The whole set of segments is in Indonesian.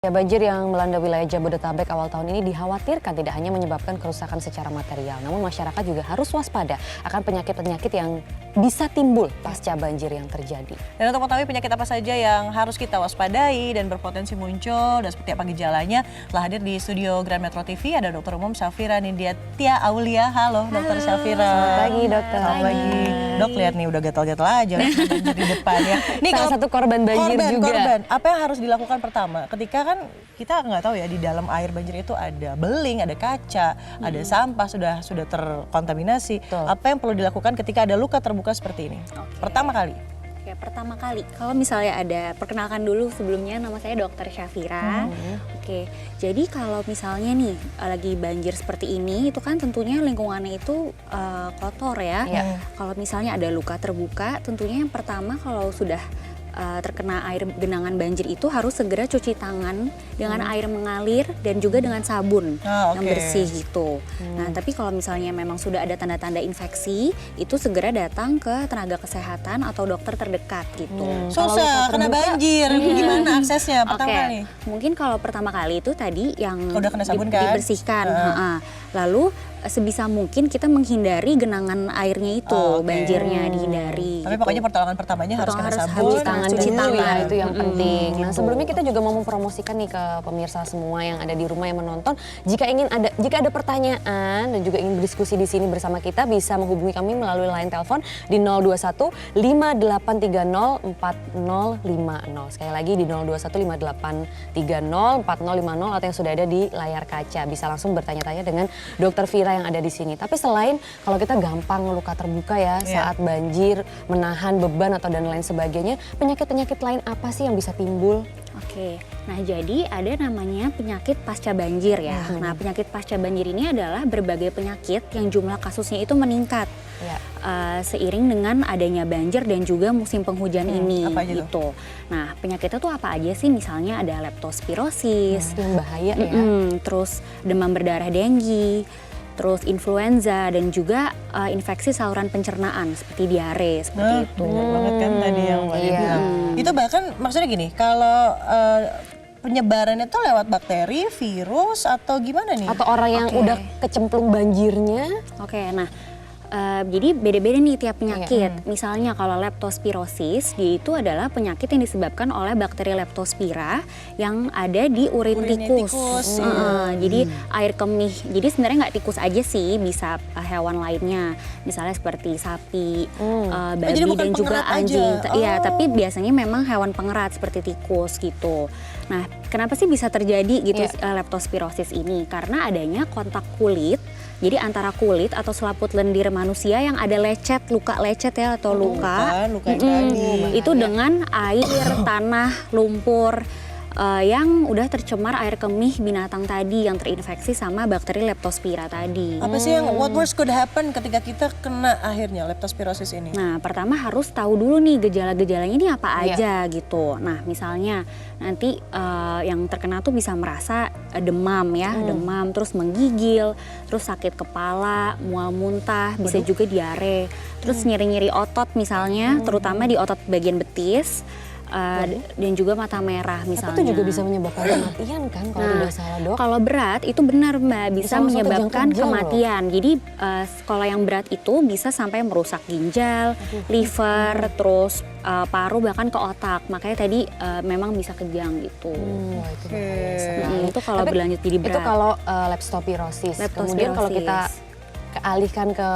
Ya, banjir yang melanda wilayah Jabodetabek awal tahun ini dikhawatirkan tidak hanya menyebabkan kerusakan secara material, namun masyarakat juga harus waspada akan penyakit-penyakit yang bisa timbul pasca banjir yang terjadi. Dan untuk mengetahui penyakit apa saja yang harus kita waspadai dan berpotensi muncul dan seperti apa gejalanya, telah hadir di studio Grand Metro TV ada Dr. Umum Syafira Nindya Tia Aulia. Halo Dr. Syafira. Selamat pagi dokter. Selamat pagi. Dok, lihat nih udah gatal-gatal aja banjir di depan ya. Nih salah satu korban banjir juga. Korban. Apa yang harus dilakukan pertama? Ketika kan kita nggak tahu ya di dalam air banjir itu ada beling, ada kaca, ada sampah sudah terkontaminasi. Betul. Apa yang perlu dilakukan ketika ada luka terbuka seperti ini? Pertama kali. Oke, pertama kali. Kalau misalnya ada, perkenalkan dulu sebelumnya, nama saya Dr. Syafira. Oke, jadi kalau misalnya nih lagi banjir seperti ini, itu kan tentunya lingkungannya itu kotor ya. Kalau misalnya ada luka terbuka, tentunya yang pertama kalau sudah terkena air genangan banjir itu harus segera cuci tangan dengan air mengalir dan juga dengan sabun yang bersih gitu. Nah, tapi kalau misalnya memang sudah ada tanda-tanda infeksi, itu segera datang ke tenaga kesehatan atau dokter terdekat gitu. Susah kena banjir, gimana aksesnya pertama kali? Mungkin kalau pertama kali itu tadi yang udah kena sabun kan? Dibersihkan. Lalu sebisa mungkin kita menghindari genangan airnya itu, banjirnya dihindari. Tapi gitu. pokoknya pertolongan pertamanya harus kena sabun, cuci tangan ya, itu yang penting. Nah, sebelumnya kita juga mau mempromosikan nih ke pemirsa semua yang ada di rumah yang menonton, jika ada pertanyaan dan juga ingin berdiskusi di sini bersama kita, bisa menghubungi kami melalui line telepon di 021 5830 4050. Sekali lagi di 021 5830 4050 atau yang sudah ada di layar kaca. Bisa langsung bertanya-tanya dengan Dr. Vira yang ada di sini. Tapi selain kalau kita gampang luka terbuka ya saat banjir, menahan beban atau dan lain sebagainya, penyakit-penyakit lain apa sih yang bisa timbul? Oke, nah jadi ada namanya penyakit pasca banjir ya. Nah, penyakit pasca banjir ini adalah berbagai penyakit yang jumlah kasusnya itu meningkat seiring dengan adanya banjir dan juga musim penghujan ini gitu. Nah, penyakitnya tuh apa aja sih? Misalnya ada leptospirosis, yang bahaya ya. Terus demam berdarah denggi, terus influenza dan juga infeksi saluran pencernaan seperti diare seperti itu. Banyak banget kan tadi yang Mbak bilang. Itu bahkan maksudnya gini, kalau penyebarannya tuh lewat bakteri, virus atau gimana nih? Atau orang yang udah kecemplung banjirnya. Oke, nah jadi beda-beda nih tiap penyakit. Misalnya kalau leptospirosis, dia itu adalah penyakit yang disebabkan oleh bakteri leptospira yang ada di urin tikus. Jadi air kemih. Jadi sebenarnya nggak tikus aja sih, bisa hewan lainnya. Misalnya seperti sapi, babi dan juga anjing. Iya, tapi biasanya memang hewan pengerat seperti tikus gitu. Nah, kenapa sih bisa terjadi gitu leptospirosis ini? Karena adanya kontak kulit. Jadi antara kulit atau selaput lendir manusia yang ada lecet, luka lecet ya atau luka itu dengan air, tanah, lumpur yang udah tercemar air kemih binatang tadi yang terinfeksi sama bakteri leptospira tadi. Apa sih yang what worst could happen ketika kita kena akhirnya leptospirosis ini? Nah, pertama harus tahu dulu nih gejala-gejalanya ini apa aja gitu. Nah, misalnya nanti yang terkena tuh bisa merasa demam ya, demam, terus menggigil, terus sakit kepala, mual muntah, bisa juga diare, terus nyeri-nyeri otot misalnya, terutama di otot bagian betis. Dan juga mata merah misalnya. Tapi itu juga bisa menyebabkan kematian kan kalau tidak salah dok? Kalau berat itu benar Mbak, bisa menyebabkan kematian. Jadi kalau yang berat itu bisa sampai merusak ginjal, liver, terus paru bahkan ke otak. Makanya tadi memang bisa kejang gitu. Itu kalau berlanjut jadi berat. Itu kalau leptospirosis. Kemudian kalau kita kealihkan ke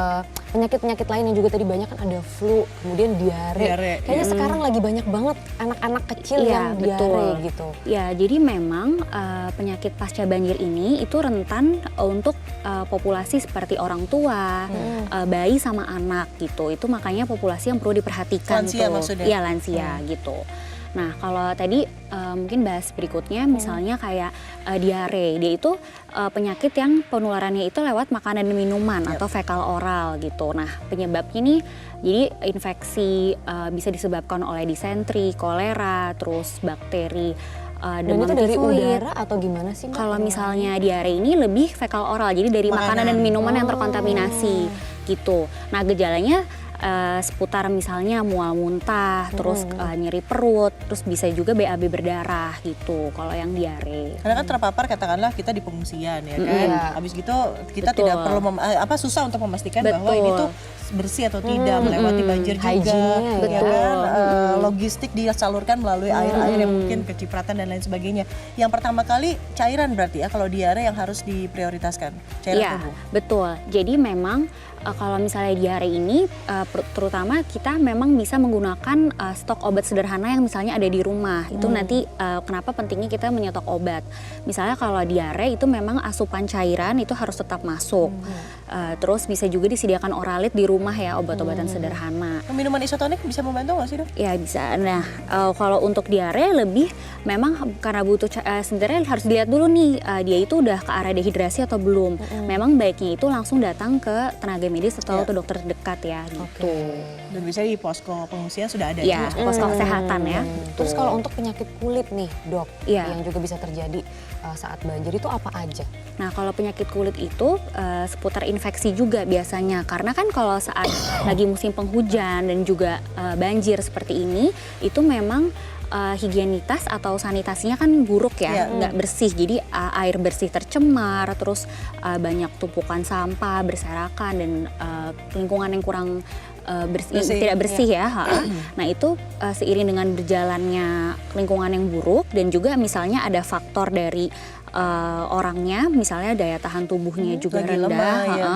penyakit-penyakit lain yang juga tadi banyak kan ada flu, kemudian diare. Kayaknya sekarang lagi banyak banget anak-anak kecil yang diare gitu. Ya, jadi memang penyakit pasca banjir ini itu rentan untuk populasi seperti orang tua, bayi sama anak gitu. Itu makanya populasi yang perlu diperhatikan. Lansia maksudnya? Iya, lansia gitu. Nah, kalau tadi mungkin bahas berikutnya misalnya kayak diare. Dia itu penyakit yang penularannya itu lewat makanan dan minuman atau fekal oral gitu. Nah, penyebabnya nih jadi infeksi bisa disebabkan oleh disentri, kolera, terus bakteri demam itu dari tifoid. udara atau gimana sih? Kalau misalnya diare ini lebih fekal oral, jadi dari makanan dan minuman yang terkontaminasi gitu. Nah, gejalanya seputar misalnya mual muntah, terus nyeri perut, terus bisa juga BAB berdarah gitu kalau yang diare. Karena kan terpapar katakanlah kita di pengungsian ya kan. Habis gitu kita Betul. tidak perlu susah untuk memastikan bahwa ini tuh bersih atau tidak, melewati banjir juga, Hygiene-nya ya Betul. kan. Logistik disalurkan melalui air-air yang mungkin kecipratan dan lain sebagainya. Yang pertama kali cairan berarti ya kalau diare yang harus diprioritaskan, cairan Iya, tubuh. betul. Jadi memang kalau misalnya diare ini terutama kita memang bisa menggunakan stok obat sederhana yang misalnya ada di rumah. Itu nanti kenapa pentingnya kita menyetok obat. Misalnya kalau diare itu memang asupan cairan itu harus tetap masuk. Terus bisa juga disediakan oralit di rumah ya, obat-obatan sederhana. Minuman isotonik bisa membantu nggak sih dok? Ya bisa. Nah kalau untuk diare lebih memang karena butuh sebenarnya harus dilihat dulu nih dia itu udah ke arah dehidrasi atau belum. Memang baiknya itu langsung datang ke tenaga medis atau ke dokter terdekat ya gitu. Dan biasanya di posko pengungsian sudah ada Ya, posko kesehatan ya. Terus kalau untuk penyakit kulit nih dok, Iya. yang juga bisa terjadi saat banjir itu apa aja? Nah kalau penyakit kulit itu seputar infeksi juga biasanya. Karena kan kalau saat lagi musim penghujan dan juga banjir seperti ini, itu memang higienitas atau sanitasinya kan buruk ya, nggak bersih. Jadi air bersih tercemar, terus banyak tumpukan sampah berserakan dan lingkungan yang kurang Bersih. tidak bersih ya. Nah itu seiring dengan berjalannya lingkungan yang buruk dan juga misalnya ada faktor dari orangnya, misalnya daya tahan tubuhnya juga lagi rendah. lemah, ya,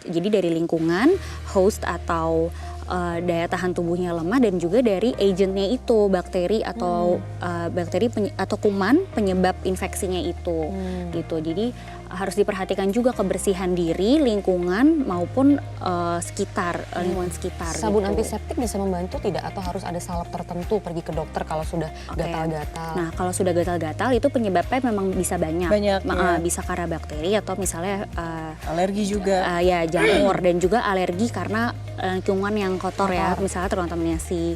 Jadi dari lingkungan, host atau daya tahan tubuhnya lemah dan juga dari agentnya itu bakteri atau atau kuman penyebab infeksinya itu gitu. Jadi harus diperhatikan juga kebersihan diri, lingkungan maupun sekitar lingkungan sekitar. Sabun gitu. antiseptik bisa membantu tidak atau harus ada salep tertentu pergi ke dokter kalau sudah Oke. gatal-gatal? Nah, kalau sudah gatal-gatal itu penyebabnya memang bisa banyak. Banyak, ya. Bisa karena bakteri atau misalnya Alergi juga. ya jamur dan juga alergi karena lingkungan yang kotor ya, misalnya terkontaminasi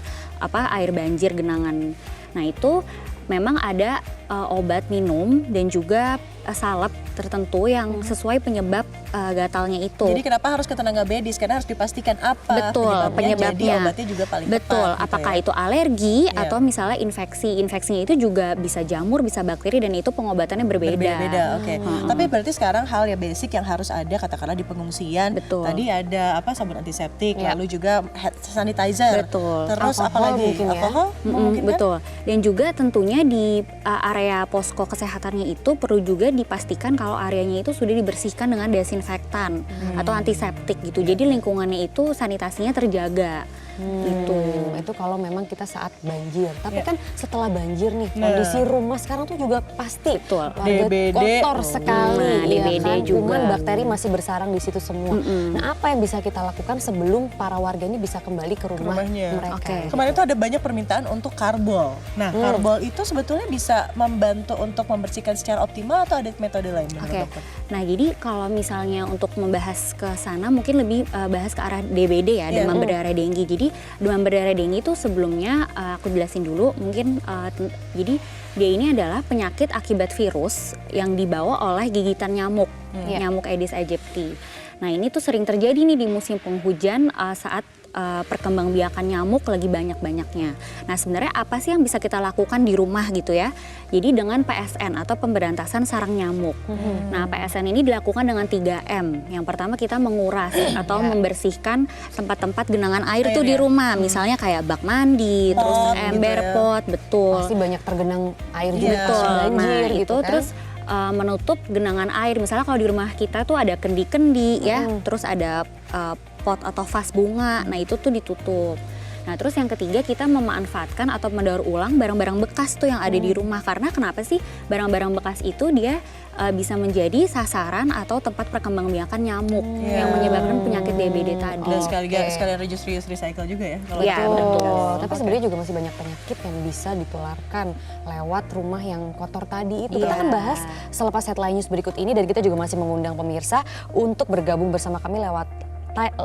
air banjir genangan. Nah, itu memang ada obat minum dan juga salep tertentu yang sesuai penyebab gatalnya itu. Jadi kenapa harus ke tenaga medis? Karena harus dipastikan apa Betul, penyebabnya. Jadi obatnya juga paling Betul, tepat. apakah gitu itu alergi Iya. atau misalnya infeksi. Infeksinya itu juga bisa jamur, bisa bakteri dan itu pengobatannya berbeda. Berbeda-beda, oke. Tapi berarti sekarang hal yang basic yang harus ada katakanlah di pengungsian. Betul. Tadi ada sabun antiseptik, Ya. lalu juga hand sanitizer. Betul. Terus Alkohol apalagi? mungkin ya. Alkohol mungkin kan? Betul. Dan juga tentunya di area posko kesehatannya itu perlu juga dipastikan kalau areanya itu sudah dibersihkan dengan desinfektan atau antiseptik gitu. Jadi lingkungannya itu sanitasinya terjaga gitu. Itu kalau memang kita saat banjir. Tapi Ya. kan setelah banjir nih, Nah. kondisi rumah sekarang tuh juga pasti Betul. warga DBD. kotor sekali. Nah, ya DBD kan? juga. Kuman, bakteri masih bersarang di situ semua. Nah, apa yang bisa kita lakukan sebelum para warga ini bisa kembali ke Rumahnya. mereka? Oke. Kemarin tuh ada banyak permintaan untuk karbol. Nah, karbol itu sebetulnya bisa membantu untuk membersihkan secara optimal atau ada metode lain menurut Oke. dokter? Nah, jadi kalau misalnya untuk membahas ke sana mungkin lebih bahas ke arah DBD ya, Iya. demam berdarah denggi. Jadi demam berdarah denggi itu sebelumnya aku jelasin dulu mungkin jadi dia ini adalah penyakit akibat virus yang dibawa oleh gigitan nyamuk, nyamuk Aedes aegypti. Nah, ini tuh sering terjadi nih di musim penghujan saat perkembangbiakan nyamuk lagi banyak-banyaknya. Nah, sebenarnya apa sih yang bisa kita lakukan di rumah gitu ya? Jadi dengan PSN atau pemberantasan sarang nyamuk. Nah, PSN ini dilakukan dengan 3M. Yang pertama kita menguras atau membersihkan tempat-tempat genangan air tuh di rumah. Misalnya kayak bak mandi, terus Pot gitu ember ya. pot, betul. Pasti banyak tergenang air juga Iya. pas Betul. banjir Nah, gitu itu kan. terus menutup genangan air. Misalnya kalau di rumah kita tuh ada kendi-kendi ya, terus ada pot atau vas bunga. Nah, itu tuh ditutup. Nah, terus yang ketiga kita memanfaatkan atau mendaur ulang barang-barang bekas tuh yang ada di rumah. Karena kenapa sih barang-barang bekas itu dia bisa menjadi sasaran atau tempat perkembangbiakan nyamuk yang menyebabkan penyakit DBD tadi. Dan sekalian reuse recycle juga ya. Kalau Iya, gitu. betul. Tapi sebenarnya juga masih banyak penyakit yang bisa ditularkan lewat rumah yang kotor tadi itu. Kita akan bahas selepas headline news berikut ini dan kita juga masih mengundang pemirsa untuk bergabung bersama kami lewat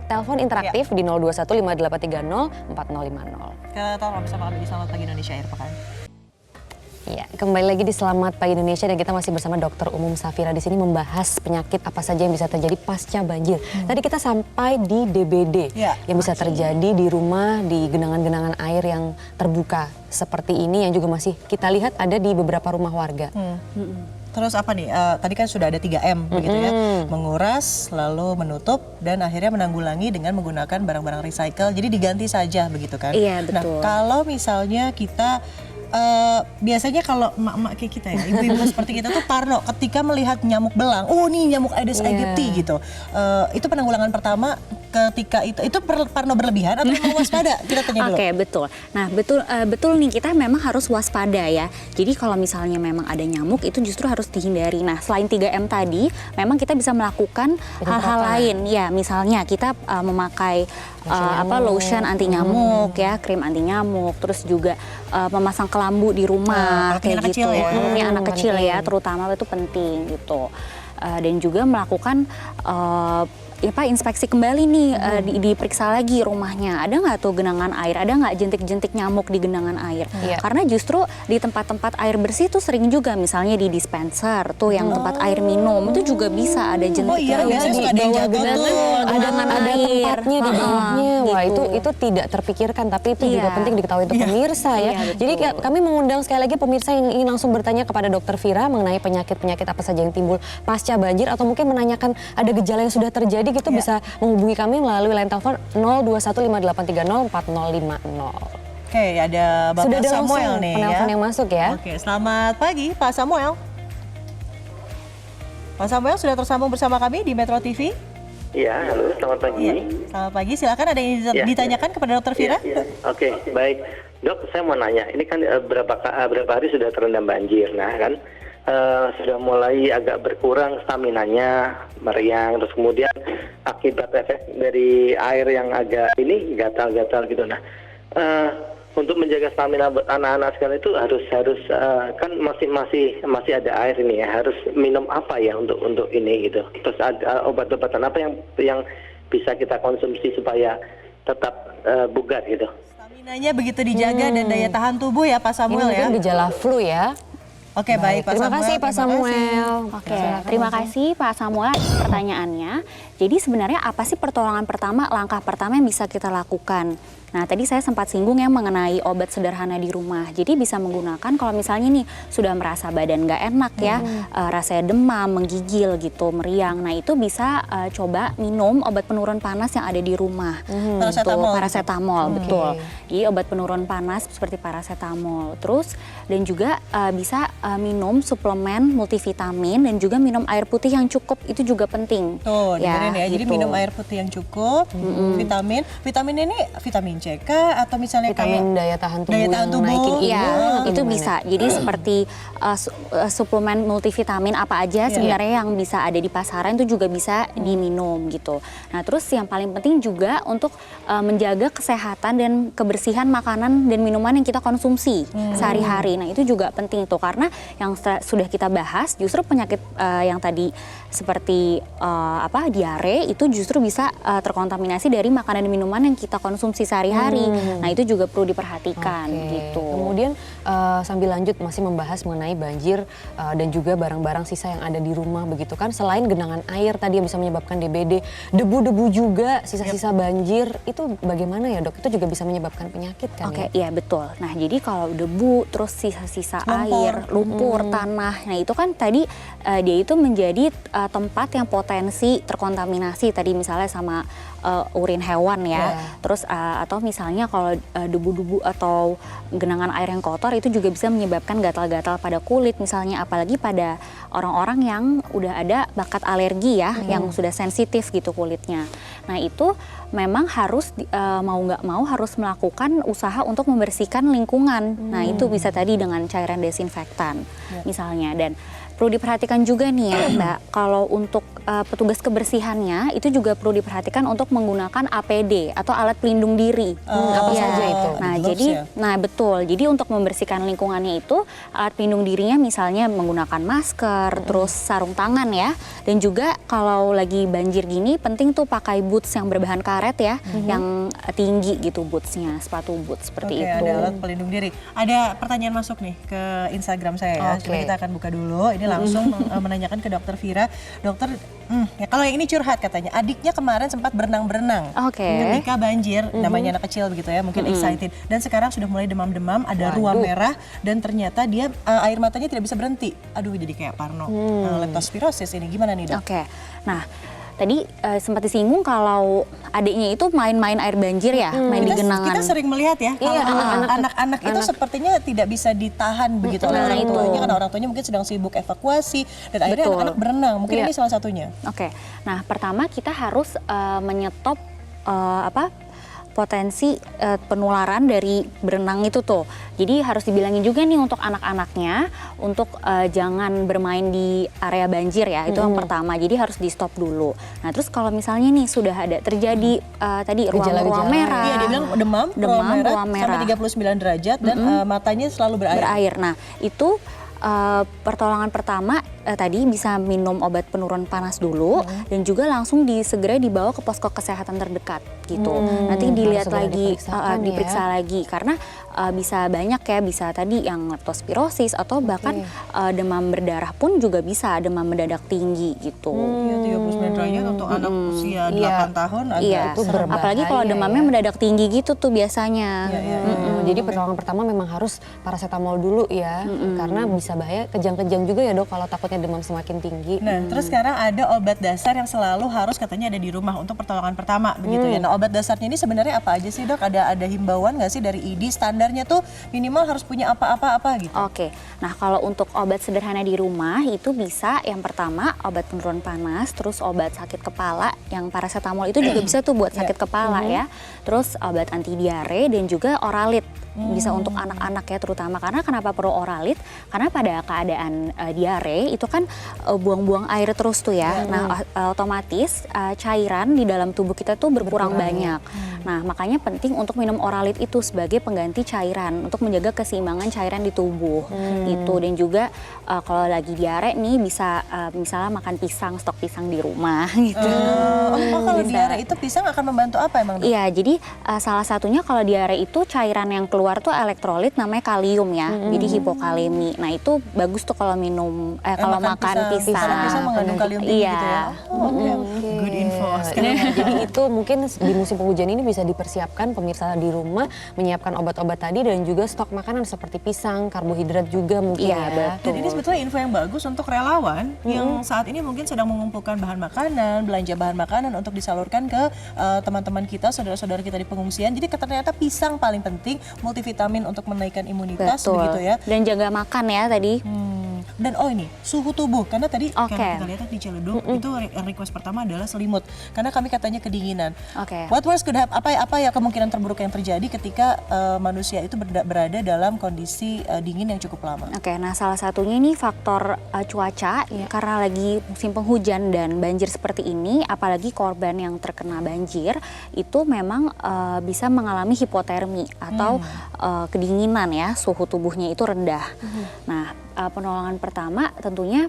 telepon interaktif di 0215830450. Kita tahu bersama kami di Selamat Pagi Indonesia akhir pekan. Ya, kembali lagi di Selamat Pagi Indonesia dan kita masih bersama Dokter Umum Safira di sini membahas penyakit apa saja yang bisa terjadi pasca banjir. Tadi kita sampai di DBD yang bisa terjadi di rumah, di genangan-genangan air yang terbuka seperti ini yang juga masih kita lihat ada di beberapa rumah warga. Terus apa nih, tadi kan sudah ada 3M begitu ya, menguras, lalu menutup, dan akhirnya menanggulangi dengan menggunakan barang-barang recycle, jadi diganti saja begitu kan. Iya, betul. Nah kalau misalnya kita, biasanya kalau emak-emak kayak kita ya, ibu-ibu seperti kita tuh parno ketika melihat nyamuk belang, oh nih nyamuk Aedes aegypti gitu. Itu penanggulangan pertama ketika itu parno berlebihan atau memang waspada? Kita tanya dulu. Oke, betul. Nah, betul nih, kita memang harus waspada ya. Jadi kalau misalnya memang ada nyamuk itu justru harus dihindari. Nah, selain 3M tadi, memang kita bisa melakukan hal-hal lain ya. Misalnya kita memakai lotion anti nyamuk ya, krim anti nyamuk, terus juga memasang kelambu di rumah kayak gitu. Anak kecil ya, terutama itu penting gitu. Dan juga melakukan inspeksi kembali nih, diperiksa lagi rumahnya, ada nggak tuh genangan air, ada nggak jentik-jentik nyamuk di genangan air. Karena justru di tempat-tempat air bersih tuh sering juga, misalnya di dispenser tuh yang tempat air minum itu juga bisa ada jentik di bawah genangan ada tempatnya di bawahnya. Wah, itu tidak terpikirkan, tapi itu juga penting diketahui untuk pemirsa ya. Jadi kami mengundang sekali lagi pemirsa yang ingin langsung bertanya kepada Dokter Fira mengenai penyakit-penyakit apa saja yang timbul pasca banjir, atau mungkin menanyakan ada gejala yang sudah terjadi gitu, bisa menghubungi kami melalui line telepon 0215830450. Oke, ada Bapak sudah ada Samuel nih penelpon yang masuk ya. Oke, selamat pagi Pak Samuel. Pak Samuel sudah tersambung bersama kami di Metro TV. Iya, halo, selamat pagi. Iya. Selamat pagi, silakan ada yang ditanyakan kepada Dokter Fira? Oke, baik. Dok, saya mau nanya, ini kan berapa hari sudah terendam banjir, nah kan sudah mulai agak berkurang staminanya, meriang, terus kemudian akibat efek dari air yang agak ini gatal-gatal gitu. Nah, untuk menjaga stamina buat anak-anak sekali itu harus kan masih ada air ini ya, harus minum apa ya untuk ini gitu. Terus ada obat-obatan apa yang bisa kita konsumsi supaya tetap bugar gitu. Staminanya begitu dijaga dan daya tahan tubuh ya Pak Samuel ini ya. Mungkin gejala flu ya. Oke, baik Pak Terima Samuel. kasih Pak Samuel. Oke, terima kasih Pak Samuel atas pertanyaannya. Jadi sebenarnya apa sih pertolongan pertama, langkah pertama yang bisa kita lakukan? Nah, tadi saya sempat singgung ya mengenai obat sederhana di rumah. Jadi bisa menggunakan kalau misalnya nih sudah merasa badan nggak enak ya, rasanya demam, menggigil gitu, meriang. Nah, itu bisa coba minum obat penurun panas yang ada di rumah. Paracetamol, betul. Jadi obat penurun panas seperti paracetamol. Terus dan juga bisa minum suplemen multivitamin dan juga minum air putih yang cukup, itu juga penting. Tuh, dengerin ya. Jadi minum air putih yang cukup, vitamin ini vitamin C atau misalnya vitamin kayak daya tahan tubuh naikin imun, itu bisa. Jadi seperti suplemen multivitamin apa aja sebenarnya yang bisa ada di pasaran itu juga bisa diminum gitu. Nah, terus yang paling penting juga untuk menjaga kesehatan dan kebersihan makanan dan minuman yang kita konsumsi sehari-hari. Nah, itu juga penting tuh, karena yang sudah kita bahas justru penyakit yang tadi seperti diare itu justru bisa terkontaminasi dari makanan dan minuman yang kita konsumsi sehari-hari. Nah, itu juga perlu diperhatikan gitu. Kemudian sambil lanjut masih membahas mengenai banjir dan juga barang-barang sisa yang ada di rumah begitu kan. Selain genangan air tadi yang bisa menyebabkan DBD, debu-debu juga sisa-sisa banjir itu bagaimana ya Dok? Itu juga bisa menyebabkan penyakit kan ya? Iya betul. Nah, jadi kalau debu terus sisa-sisa air, lumpur, tanah, nah itu kan tadi dia itu menjadi tempat yang potensi terkontaminasi tadi misalnya sama urin hewan ya. Terus atau misalnya kalau debu-debu atau genangan air yang kotor itu juga bisa menyebabkan gatal-gatal pada kulit misalnya, apalagi pada orang-orang yang udah ada bakat alergi ya, yang sudah sensitif gitu kulitnya. Nah, itu memang harus mau nggak mau harus melakukan usaha untuk membersihkan lingkungan. Nah, itu bisa tadi dengan cairan desinfektan misalnya. Dan perlu diperhatikan juga nih ya Mbak, kalau untuk petugas kebersihannya itu juga perlu diperhatikan untuk menggunakan APD atau alat pelindung diri. Apa Ya. saja itu? Nah, Gloves jadi ya? nah betul. Jadi untuk membersihkan lingkungannya itu alat pelindung dirinya misalnya menggunakan masker, terus sarung tangan ya. Dan juga kalau lagi banjir gini penting tuh pakai boots yang berbahan karet ya, yang tinggi gitu bootsnya, sepatu boots seperti Oke, itu. ada alat pelindung diri. Ada pertanyaan masuk nih ke Instagram saya ya. Oke. Coba kita akan buka dulu. Ini langsung menanyakan ke Dokter Vira. Dokter, ya kalau yang ini curhat katanya, adiknya kemarin sempat berenang-berenang. Oke. Ketika banjir, namanya anak kecil begitu ya, mungkin excited. Dan sekarang sudah mulai demam-demam, ada ruam merah, dan ternyata dia air matanya tidak bisa berhenti. Aduh, jadi kayak parno. Leptospirosis ini gimana nih, Dok? Oke, nah tadi sempat disinggung kalau adiknya itu main-main air banjir ya, main di genangan. Kita sering melihat ya, Iya, kalau anak-anak itu sepertinya tidak bisa ditahan begitu oleh orang tuanya, karena orang tuanya mungkin sedang sibuk evakuasi, dan akhirnya Betul. anak-anak berenang. Mungkin Iya. ini salah satunya. Oke, nah pertama kita harus menyetop potensi penularan dari berenang itu tuh. Jadi harus dibilangin juga nih untuk anak-anaknya untuk jangan bermain di area banjir ya. Itu yang pertama. Jadi harus di stop dulu. Nah, terus kalau misalnya nih sudah ada terjadi tadi ruam-ruam Gejala-gejala. merah. Iya, dia bilang demam, ruam ruam merah. sampai 39 derajat, dan matanya selalu berair. berair. Nah, itu pertolongan pertama tadi bisa minum obat penurun panas dulu dan juga langsung segera dibawa ke posko kesehatan terdekat gitu. Nanti dilihat segera lagi, diperiksakan diperiksa lagi karena bisa banyak ya, bisa tadi yang leptospirosis atau bahkan demam berdarah pun juga bisa, demam mendadak tinggi gitu. Iya, 39 derajat untuk anak usia 8 Iya. tahun agak Iya, itu berbahaya apalagi kalau demamnya ya. mendadak tinggi gitu tuh biasanya. Jadi pertolongan pertama memang harus paracetamol dulu ya, karena bisa bahaya kejang-kejang juga ya Dok kalau takutnya demam semakin tinggi. Nah, terus sekarang ada obat dasar yang selalu harus katanya ada di rumah untuk pertolongan pertama begitu ya. Nah, obat dasarnya ini sebenarnya apa aja sih, Dok? Ada himbauan nggak sih dari ID, standarnya tuh minimal harus punya apa-apa gitu? Oke, nah kalau untuk obat sederhana di rumah itu bisa yang pertama obat penurun panas, terus obat sakit kepala yang paracetamol itu juga bisa tuh buat sakit kepala ya. Terus obat anti diare dan juga oralit. Bisa untuk anak-anak ya terutama, karena kenapa perlu oralit? Karena pada keadaan diare itu kan buang-buang air terus tuh ya. Nah, otomatis cairan di dalam tubuh kita tuh berkurang banyak. Nah, makanya penting untuk minum oralit itu sebagai pengganti cairan untuk menjaga keseimbangan cairan di tubuh gitu. Dan juga kalau lagi diare nih bisa misalnya makan pisang, stok pisang di rumah gitu. Kalau diare itu pisang akan membantu apa emang, Dok? Iya, jadi salah satunya kalau diare itu cairan yang keluar tuh elektrolit namanya kalium ya, jadi hipokalemi. Nah itu bagus tuh kalau minum, kalau makan pisang. Karena pisang mengandung kalium tinggi Iya. gitu ya. Good info. Nah, jadi itu mungkin di musim penghujan ini bisa dipersiapkan pemirsa di rumah, menyiapkan obat-obat tadi dan juga stok makanan seperti pisang, karbohidrat juga mungkin Iya, ya. betul. Dan ini sebetulnya info yang bagus untuk relawan yang saat ini mungkin sedang mengumpulkan bahan makanan, belanja bahan makanan untuk disalurkan ke teman-teman kita, saudara-saudara kita di pengungsian. Jadi ternyata pisang paling penting, multivitamin untuk menaikkan imunitas Betul. begitu ya. Dan jaga makan ya tadi. Dan ini suhu tubuh, karena tadi Oke. kalau kita lihat di Ciledug itu request pertama adalah selimut, karena kami katanya kedinginan. Oke. What worst could happen, apa ya kemungkinan terburuk yang terjadi ketika manusia itu berada dalam kondisi dingin yang cukup lama? Oke, nah salah satunya ini faktor cuaca karena lagi musim penghujan dan banjir seperti ini, apalagi korban yang terkena banjir itu memang bisa mengalami hipotermi atau kedinginan ya, suhu tubuhnya itu rendah. Nah, penolongan pertama tentunya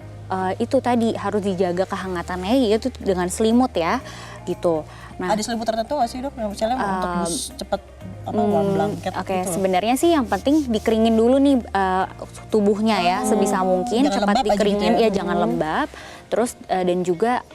itu tadi harus dijaga kehangatannya yaitu dengan selimut ya, gitu. Nah, Ada selimut tertentu nggak sih, Dok? Yang misalnya untuk cepat warm blanket Oke, gitu. sebenarnya sih yang penting dikeringin dulu nih tubuhnya ya sebisa mungkin, Jangan cepat lembab aja dikeringin gitu ya. ya, jangan lembab. Terus dan juga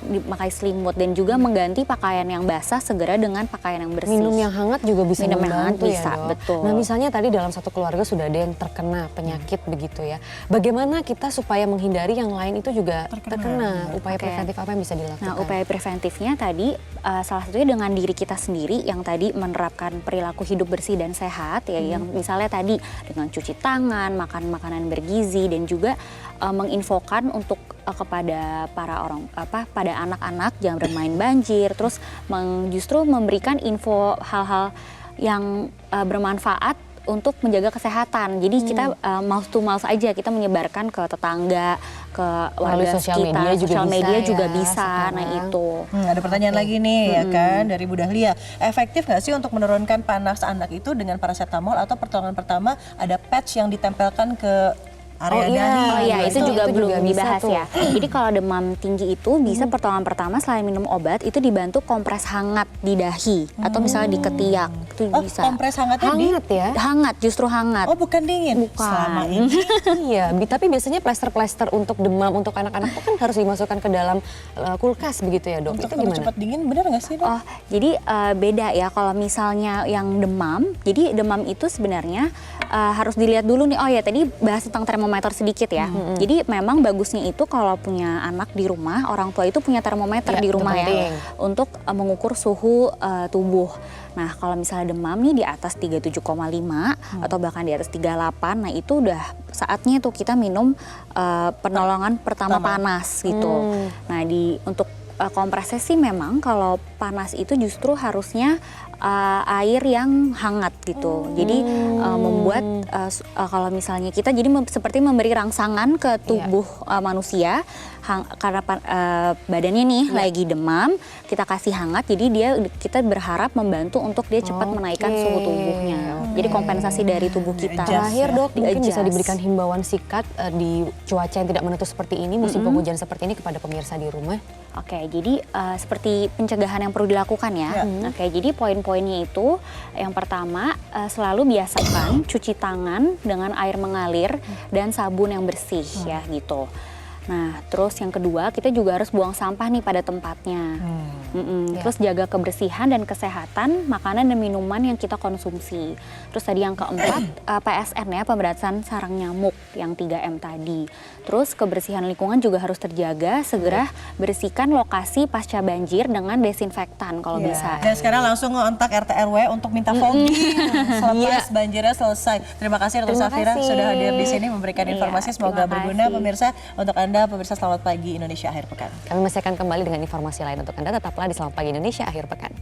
dipakai selimut dan juga mengganti pakaian yang basah segera dengan pakaian yang bersih. Minum yang hangat juga bisa Minum yang hangat membantu ya, bisa, Dok. betul. Nah, misalnya tadi dalam satu keluarga sudah ada yang terkena penyakit begitu ya. Bagaimana kita supaya menghindari yang lain itu juga terkena? Upaya Oke. preventif apa yang bisa dilakukan? Nah, upaya preventifnya tadi salah satunya dengan diri kita sendiri yang tadi menerapkan perilaku hidup bersih dan sehat ya, yang misalnya tadi dengan cuci tangan, makan makanan bergizi dan juga menginfokan untuk kepada pada anak-anak jangan bermain banjir, terus justru memberikan info hal-hal yang bermanfaat untuk menjaga kesehatan. Jadi kita mouth to mouth aja, kita menyebarkan ke tetangga, ke Melalui warga sosial sekitar, media juga sosial bisa media ya juga bisa. sekarang. Nah itu. Ada pertanyaan lagi nih ya kan dari Bu Dahlia. Efektif nggak sih untuk menurunkan panas anak itu dengan paracetamol atau pertolongan pertama ada patch yang ditempelkan ke area dahi? Oh iya, itu juga belum juga bisa dibahas tuh. ya. Jadi kalau demam tinggi itu bisa pertolongan pertama selain minum obat itu dibantu kompres hangat di dahi atau misalnya di ketiak. Itu Oh, bisa. kompres hangatnya Hangat ya? Hangat, justru hangat. Oh, bukan dingin. Bukan. Selama ini Iya, tapi biasanya plester-plester untuk demam untuk anak-anak itu kan harus dimasukkan ke dalam kulkas begitu ya dok. untuk Itu kalau gimana? cepat dingin benar nggak sih, Dok? Oh, jadi beda ya kalau misalnya yang demam. Jadi demam itu sebenarnya harus dilihat dulu nih. Oh ya, tadi bahas tentang termometer sedikit ya. Jadi memang bagusnya itu kalau punya anak di rumah, orang tua itu punya termometer Ya, di itu rumah ya penting. untuk mengukur suhu tubuh. Nah, kalau misalnya demam nih di atas 37,5 atau bahkan di atas 38, nah itu udah saatnya tuh kita minum penolongan pertama panas gitu. Nah, untuk kompresnya sih memang kalau panas itu justru harusnya air yang hangat gitu. Jadi membuat kalau misalnya kita jadi seperti memberi rangsangan ke tubuh manusia karena badannya nih lagi demam, kita kasih hangat. Jadi kita berharap membantu untuk dia cepat menaikkan suhu tubuhnya. Jadi kompensasi dari tubuh kita. Terakhir dok, mungkin bisa Di-adjust. diberikan himbauan singkat di cuaca yang tidak menentu seperti ini, musim penghujan seperti ini kepada pemirsa di rumah. Oke, jadi seperti pencegahan yang perlu dilakukan ya. Oke, jadi poin-poinnya itu yang pertama selalu biasakan cuci tangan dengan air mengalir dan sabun yang bersih ya gitu. Nah, terus yang kedua kita juga harus buang sampah nih pada tempatnya. Terus jaga kebersihan dan kesehatan makanan dan minuman yang kita konsumsi. Terus tadi yang keempat PSN ya, pemberantasan sarang nyamuk yang 3M tadi. Terus kebersihan lingkungan juga harus terjaga, segera bersihkan lokasi pasca banjir dengan desinfektan kalau bisa. Dan sekarang langsung ngontak RT RW untuk minta fogging selepas banjirnya selesai. Terima kasih Dr. Terima Safira kasih. sudah hadir di sini memberikan informasi. Semoga terima berguna kasih. pemirsa. Untuk Anda pemirsa, selamat pagi Indonesia akhir pekan. Kami masih akan kembali dengan informasi lain untuk Anda. Tetaplah di Selamat Pagi Indonesia akhir pekan.